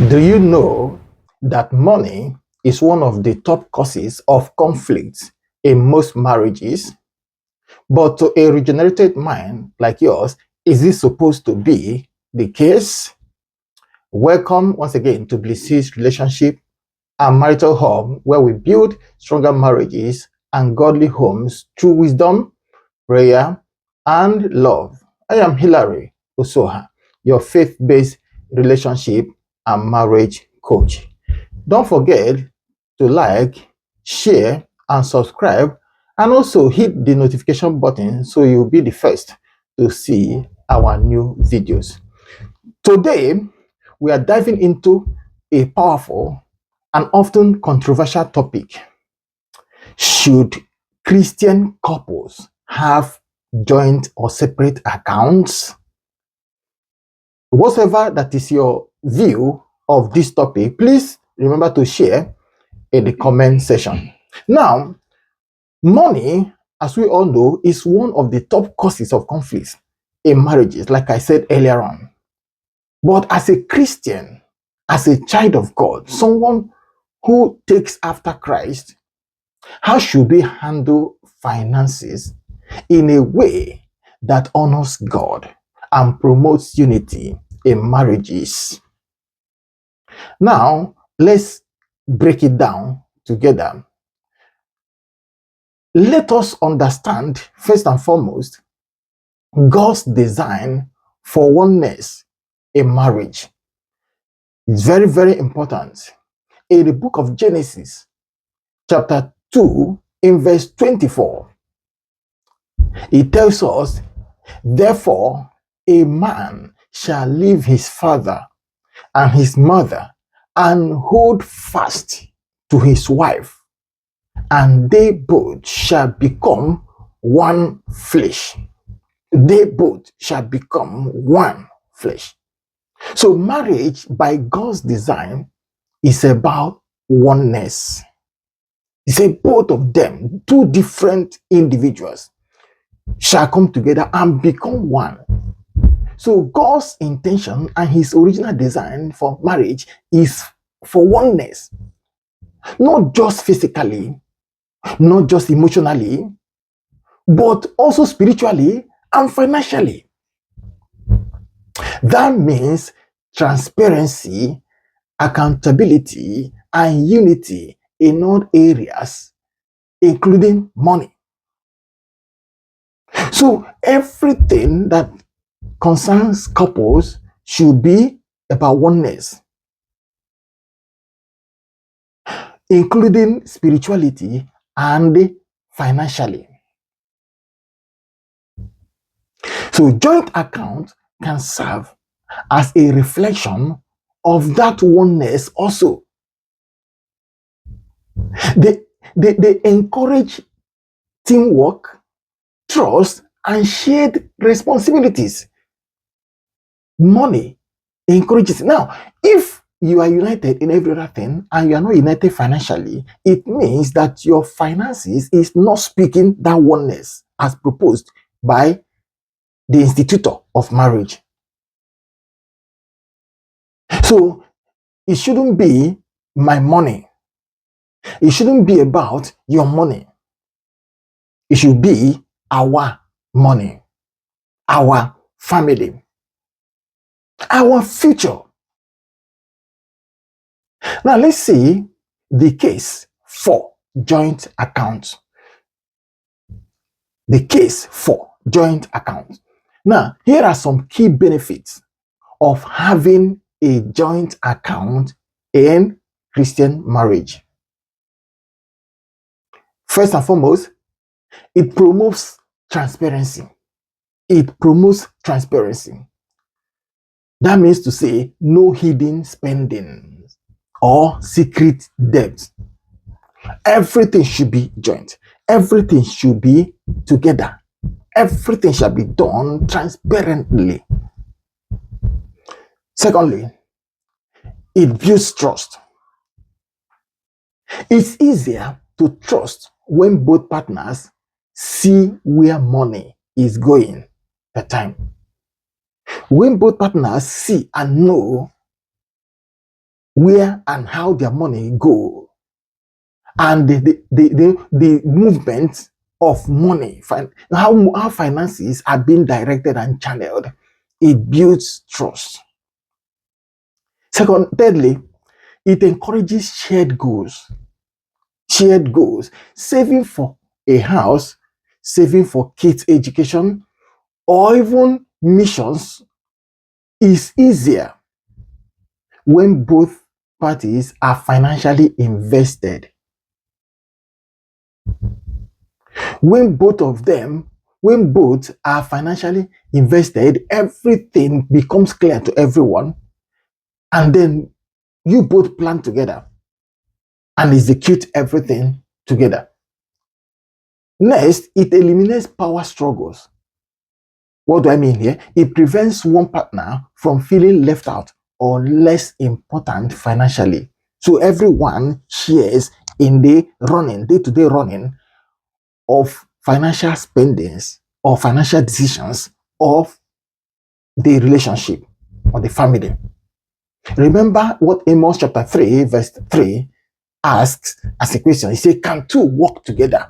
Do you know that money is one of the top causes of conflict in most marriages? But to a regenerated mind like yours, is this supposed to be the case? Welcome once again to BlissHills Relationship and Marital Hub, where we build stronger marriages and godly homes through wisdom, prayer, and love. I am Hilary Osoha, your faith-based relationship and marriage coach. Don't forget to like, share, and subscribe, and also hit the notification button so you'll be the first to see our new videos. Today, we are diving into a powerful and often controversial topic. Should Christian couples have joint or separate accounts? Whatever that is your view of this topic, please remember to share in the comment section. Now, money, as we all know, is one of the top causes of conflicts in marriages, like I said earlier on. But as a Christian, as a child of God, someone who takes after Christ, how should we handle finances in a way that honors God and promotes unity in marriages? Now, let's break it down together. Let us understand, first and foremost, God's design for oneness in marriage. It's very, very important. In the book of Genesis, chapter 2, in verse 24, it tells us, therefore, a man shall leave his father and his mother and hold fast to his wife, and they both shall become one flesh. They both shall become one flesh. So marriage, by God's design, is about oneness. He said both of them, two different individuals, shall come together and become one. So God's intention and his original design for marriage is for oneness. Not just physically, not just emotionally, but also spiritually and financially. That means transparency, accountability, and unity in all areas, including money. So everything that concerns couples should be about oneness, including spirituality and financially. So joint account can serve as a reflection of that oneness also. They encourage teamwork, trust, and shared responsibilities. Money encourages. Now, if you are united in every other thing and you are not united financially, it means that your finances is not speaking that oneness as proposed by the institutor of marriage. So it shouldn't be my money. It shouldn't be about your money. It should be our money, our family, our future. Now let's see the case for joint accounts. The case for joint accounts. Now, here are some key benefits of having a joint account in Christian marriage. First and foremost, it promotes transparency. It promotes transparency. That means to say no hidden spending or secret debt. Everything should be joint. Everything should be together. Everything shall be done transparently. Secondly, it builds trust. It's easier to trust when both partners see where money is going at the time. When both partners see and know where and how their money go, and the movement of money, how finances are being directed and channeled. It builds trust. Thirdly, it encourages shared goals. Shared goals. Saving for a house, saving for kids' education, or even missions is easier when both parties are financially invested. When both are financially invested, everything becomes clear to everyone, and then you both plan together and execute everything together. Next, it eliminates power struggles. What do I mean here? It prevents one partner from feeling left out or less important financially. So everyone shares in the running, day-to-day running of financial spendings or financial decisions of the relationship or the family. Remember what Amos chapter 3, verse 3 asks as a question. He said, can two work together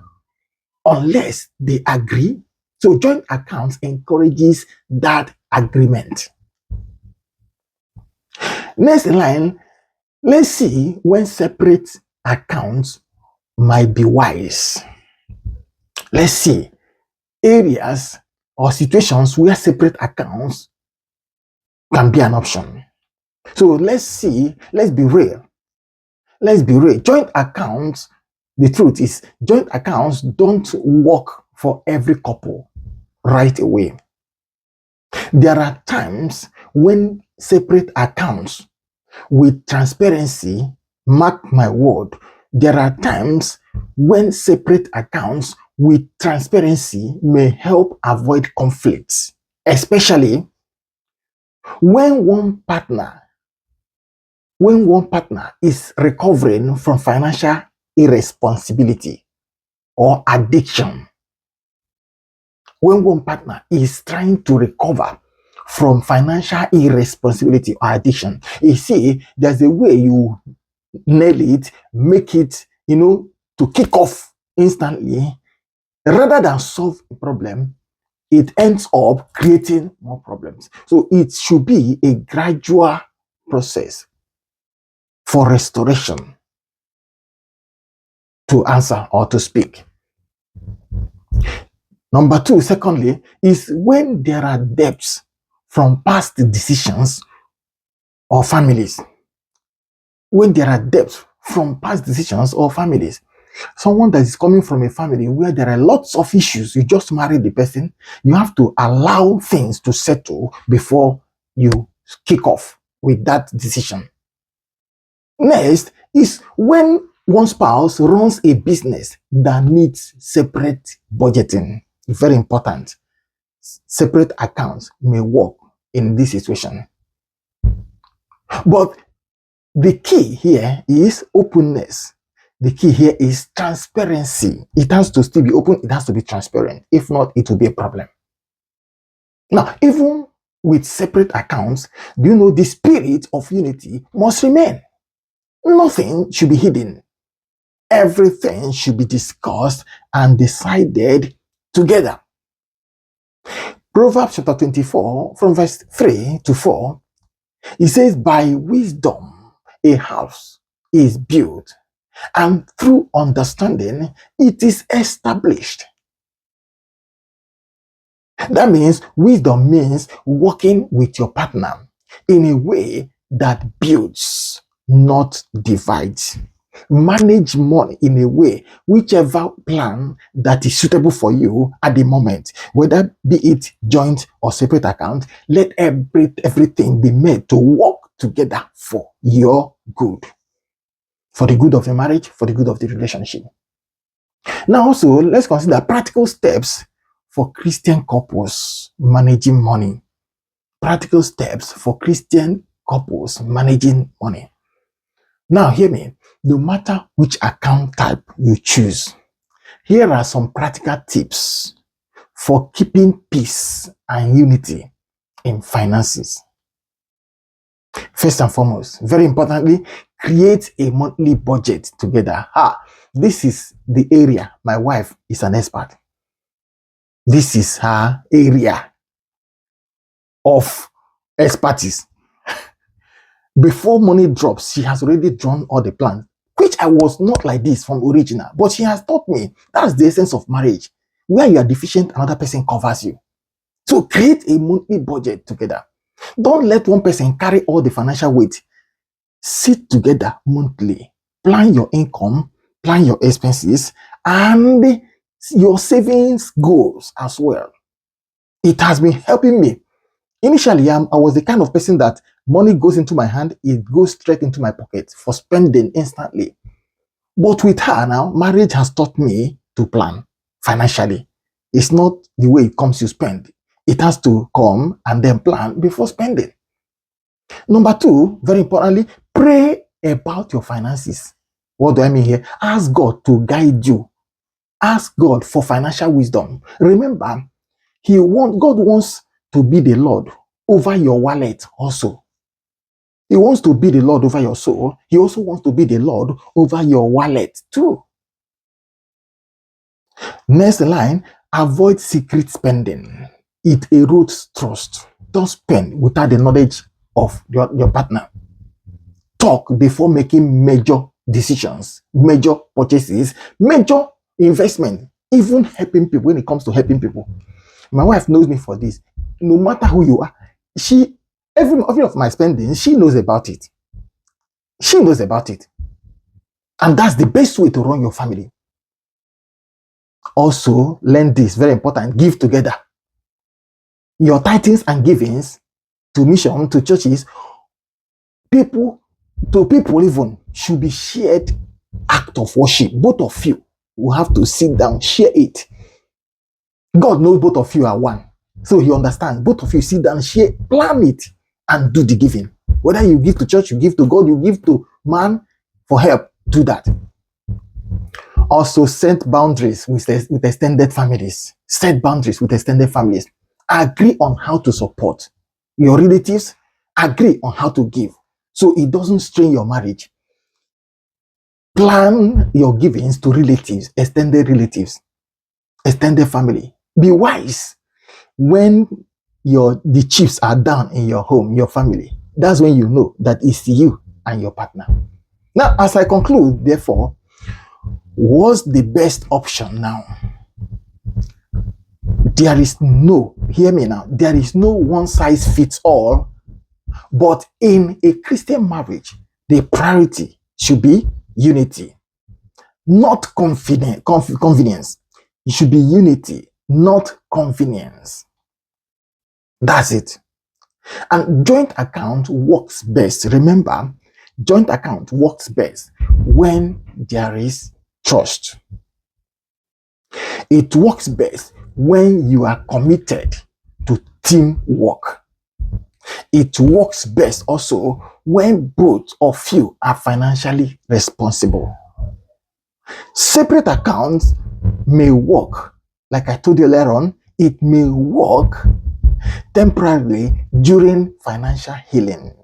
unless they agree? So joint accounts encourages that agreement. Next line, let's see when separate accounts might be wise. Let's see areas or situations where separate accounts can be an option. So let's be real. Joint accounts, the truth is, joint accounts don't work for every couple right away. There are times when separate accounts with transparency, mark my word, there are times when separate accounts with transparency may help avoid conflicts, especially when one partner is recovering from financial irresponsibility or addiction. When one partner is trying to recover from financial irresponsibility or addiction, you see, there's a way you nail it, make it, to kick off instantly. Rather than solve the problem, it ends up creating more problems. So it should be a gradual process for restoration, to answer or to speak. Number two, secondly, is when there are debts from past decisions or families. When there are debts from past decisions or families, someone that is coming from a family where there are lots of issues, you just married the person, you have to allow things to settle before you kick off with that decision. Next is when one spouse runs a business that needs separate budgeting. Very important. Separate accounts may work in this situation. But the key here is openness. The key here is transparency. It has to still be open. It has to be transparent. If not, it will be a problem. Now, even with separate accounts, do you know the spirit of unity must remain? Nothing should be hidden. Everything should be discussed and decided together. Proverbs chapter 24, from verse 3 to 4, it says, by wisdom a house is built, and through understanding it is established. That means wisdom means working with your partner in a way that builds, not divides. Manage money in a way, whichever plan that is suitable for you at the moment, whether be it joint or separate account, let everything be made to work together for your good, for the good of your marriage, for the good of the relationship. Now also, let's consider practical steps for Christian couples managing money. Practical steps for Christian couples managing money. Now, hear me. No matter which account type you choose, here are some practical tips for keeping peace and unity in finances. First and foremost, very importantly, create a monthly budget together. This is the area my wife is an expert. This is her area of expertise. Before money drops, she has already drawn all the plans, which I was not like this from original, but she has taught me that's the essence of marriage. Where you are deficient, another person covers you. So create a monthly budget together. Don't let one person carry all the financial weight. Sit together monthly, plan your income, plan your expenses, and your savings goals as well. It has been helping me. Initially, I was the kind of person that money goes into my hand, it goes straight into my pocket for spending instantly. But with her now, marriage has taught me to plan financially. It's not the way it comes, you spend. It has to come and then plan before spending. Number two, very importantly, pray about your finances. What do I mean here? Ask God to guide you. Ask God for financial wisdom. Remember, God wants to be the Lord over your wallet also. He wants to be the Lord over your soul. He also wants to be the Lord over your wallet too. Next line, avoid secret spending. It erodes trust. Don't spend without the knowledge of your partner. Talk before making major decisions, major purchases, major investment, even helping people. When it comes to helping people, my wife knows me for this. No matter who you are, every of my spending, she knows about it. She knows about it. And that's the best way to run your family. Also, learn this, very important, give together. Your tithings and givings to mission, to churches, people even should be shared act of worship. Both of you will have to sit down, share it. God knows both of you are one. So he understands. Both of you sit down, share, plan it, and do the giving. Whether you give to church, you give to God, you give to man for help, do that. Also, set boundaries with extended families. Set boundaries with extended families. Agree on how to support your relatives. Agree on how to give, so it doesn't strain your marriage. Plan your givings to relatives, extended family. Be wise when the chips are down in your home, your family. That's when you know that it's you and your partner. Now, as I conclude, therefore, what's the best option now? There is no, hear me now, there is no one size fits all, but in a Christian marriage, the priority should be unity, not convenience. It should be unity, not convenience. That's it. And joint account works best. Remember, joint account works best when there is trust. It works best when you are committed to teamwork. It works best also when both of you are financially responsible. Separate accounts may work, like I told you earlier on, it may work temporarily during financial healing.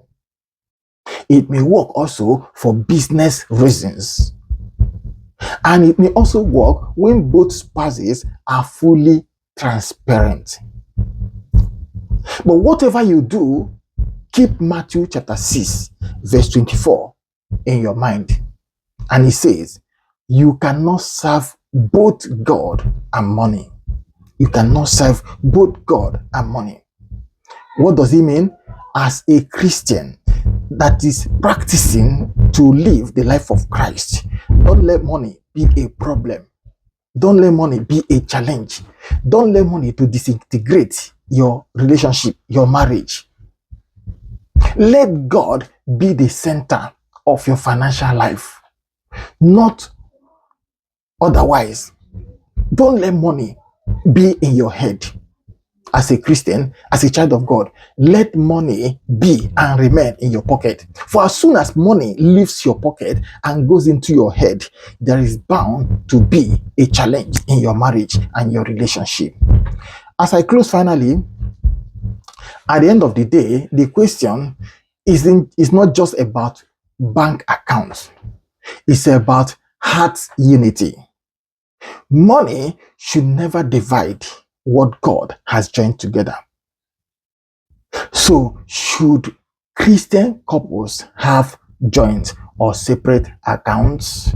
It may work also for business reasons. And it may also work when both spouses are fully transparent. But whatever you do, keep Matthew chapter 6, verse 24 in your mind. And it says, you cannot serve both God and money. You cannot serve both God and money. What does it mean? As a Christian that is practicing to live the life of Christ, don't let money be a problem. Don't let money be a challenge. Don't let money to disintegrate your relationship, your marriage. Let God be the center of your financial life, not otherwise. Don't let money be in your head. As a Christian, as a child of God, let money be and remain in your pocket. For as soon as money leaves your pocket and goes into your head, there is bound to be a challenge in your marriage and your relationship. As I close finally, at the end of the day, the question It's not just about bank accounts. It's about heart unity. Money should never divide what God has joined together. So, should Christian couples have joint or separate accounts?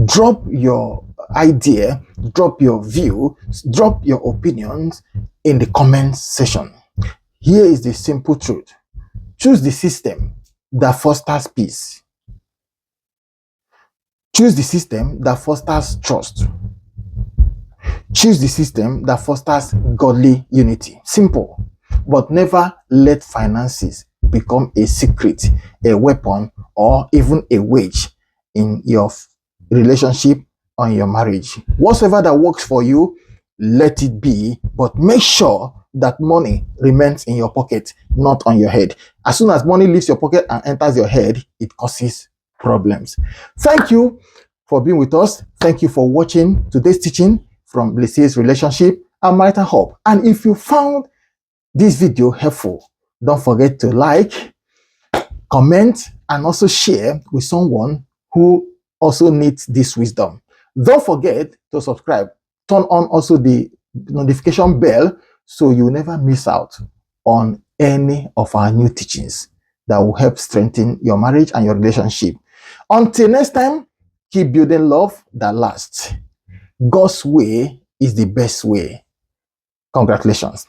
Drop your idea, drop your view, drop your opinions in the comment section. Here is the simple truth. Choose the system that fosters peace. Choose the system that fosters trust. Choose the system that fosters godly unity. Simple. But never let finances become a secret, a weapon, or even a wage in your relationship or in your marriage. Whatsoever that works for you, let it be, but make sure that money remains in your pocket, not on your head. As soon as money leaves your pocket and enters your head, it causes problems. Thank you for being with us. Thank you for watching today's teaching from BlissHills Relationship Marital Hub. And if you found this video helpful, don't forget to like, comment, and also share with someone who also needs this wisdom. Don't forget to subscribe. Turn on also the notification bell so you will never miss out on any of our new teachings that will help strengthen your marriage and your relationship. Until next time, keep building love that lasts. God's way is the best way. Congratulations.